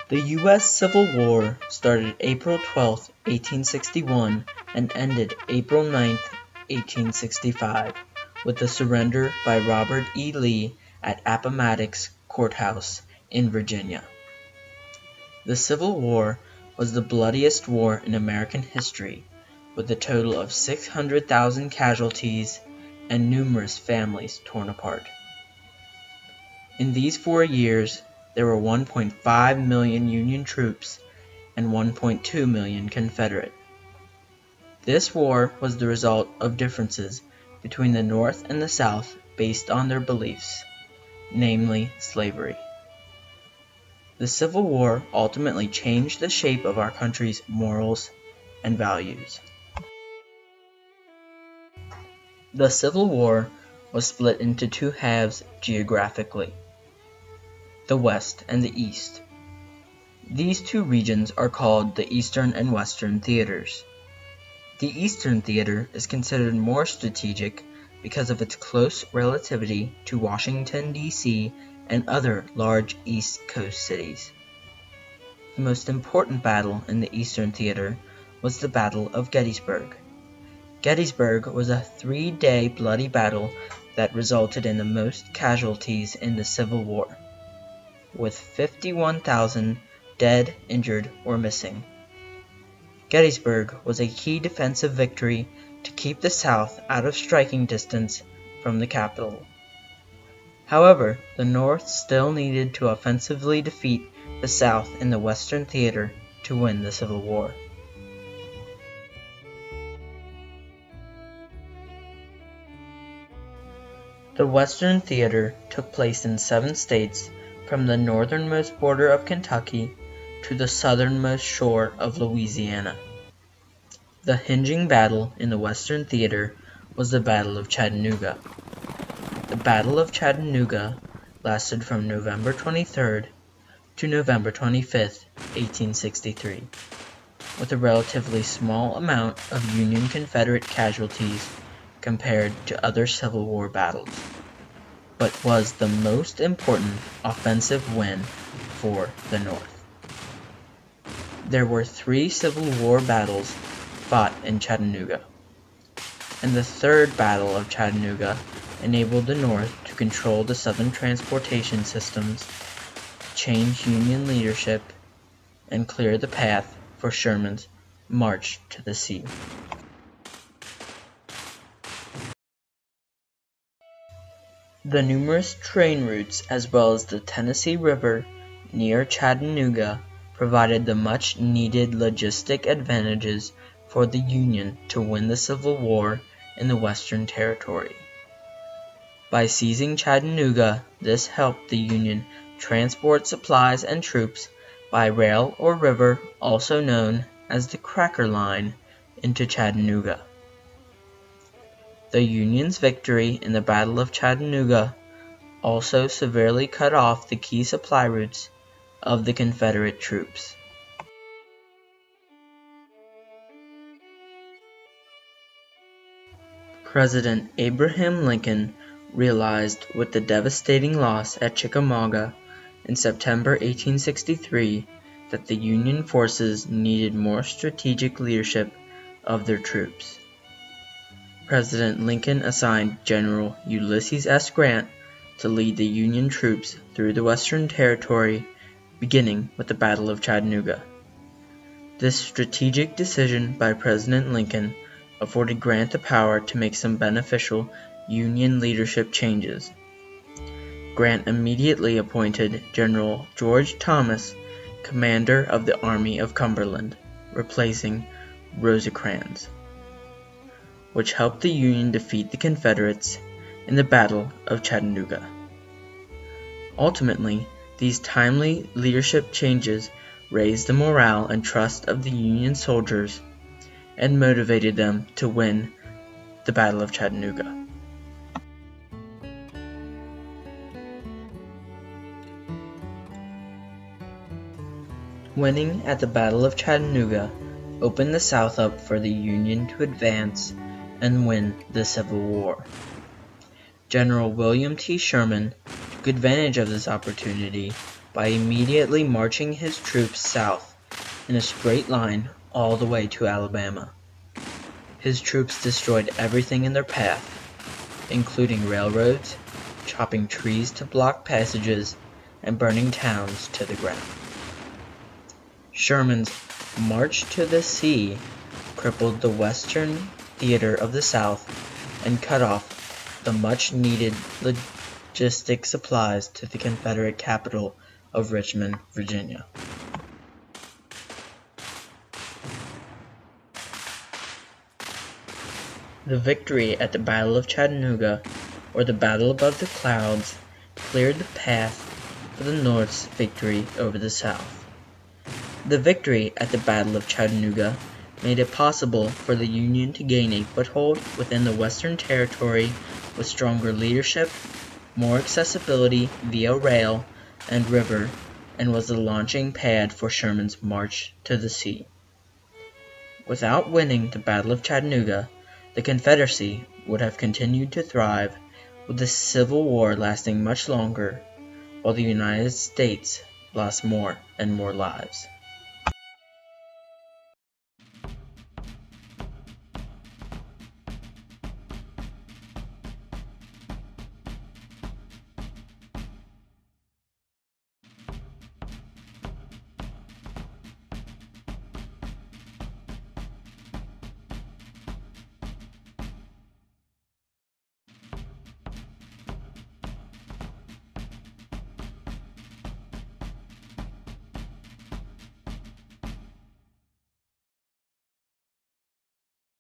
The U.S. Civil War started April 12, 1861 and ended April 9, 1865, with the surrender by Robert E. Lee at Appomattox Courthouse in Virginia. The Civil War was the bloodiest war in American history, with a total of 600,000 casualties and numerous families torn apart. In these 4 years, there were 1.5 million Union troops and 1.2 million Confederate. This war was the result of differences between the North and the South based on their beliefs, namely slavery. The Civil War ultimately changed the shape of our country's morals and values. The Civil War was split into two halves geographically: the West and the East. These two regions are called the Eastern and Western theaters. The Eastern theater is considered more strategic because of its close relativity to Washington, D.C. and other large East Coast cities. The most important battle in the Eastern theater was the Battle of Gettysburg. Gettysburg was a 3-day bloody battle that resulted in the most casualties in the Civil War, with 51,000 dead, injured, or missing. Gettysburg was a key defensive victory to keep the South out of striking distance from the capital. However, the North still needed to offensively defeat the South in the Western theater to win the Civil War. The Western theater took place in 7 states, from the northernmost border of Kentucky to the southernmost shore of Louisiana. The hinging battle in the Western theater was the Battle of Chattanooga. The Battle of Chattanooga lasted from November 23rd to November 25th, 1863, with a relatively small amount of Union Confederate casualties compared to other Civil War battles, but was the most important offensive win for the North. There were 3 Civil War battles fought in Chattanooga, and the Third Battle of Chattanooga enabled the North to control the Southern transportation systems, change Union leadership, and clear the path for Sherman's march to the sea. The numerous train routes as well as the Tennessee River near Chattanooga provided the much-needed logistic advantages for the Union to win the Civil War in the Western Territory. By seizing Chattanooga, this helped the Union transport supplies and troops by rail or river, also known as the Cracker Line, into Chattanooga. The Union's victory in the Battle of Chattanooga also severely cut off the key supply routes of the Confederate troops. President Abraham Lincoln realized with the devastating loss at Chickamauga in September 1863 that the Union forces needed more strategic leadership of their troops. President Lincoln assigned General Ulysses S. Grant to lead the Union troops through the Western Territory, beginning with the Battle of Chattanooga. This strategic decision by President Lincoln afforded Grant the power to make some beneficial Union leadership changes. Grant immediately appointed General George Thomas commander of the Army of Cumberland, replacing Rosecrans, which helped the Union defeat the Confederates in the Battle of Chattanooga. Ultimately, these timely leadership changes raised the morale and trust of the Union soldiers and motivated them to win the Battle of Chattanooga. Winning at the Battle of Chattanooga opened the South up for the Union to advance and win the Civil War. General William T. Sherman took advantage of this opportunity by immediately marching his troops south in a straight line all the way to Alabama. His troops destroyed everything in their path, including railroads, chopping trees to block passages, and burning towns to the ground. Sherman's march to the sea crippled the western theater of the South and cut off the much-needed logistic supplies to the Confederate capital of Richmond, Virginia. The victory at the Battle of Chattanooga, or the Battle above the Clouds, cleared the path for the North's victory over the South. The victory at the Battle of Chattanooga made it possible for the Union to gain a foothold within the Western Territory with stronger leadership, more accessibility via rail and river, and was the launching pad for Sherman's march to the sea. Without winning the Battle of Chattanooga, the Confederacy would have continued to thrive, with the Civil War lasting much longer, while the United States lost more and more lives.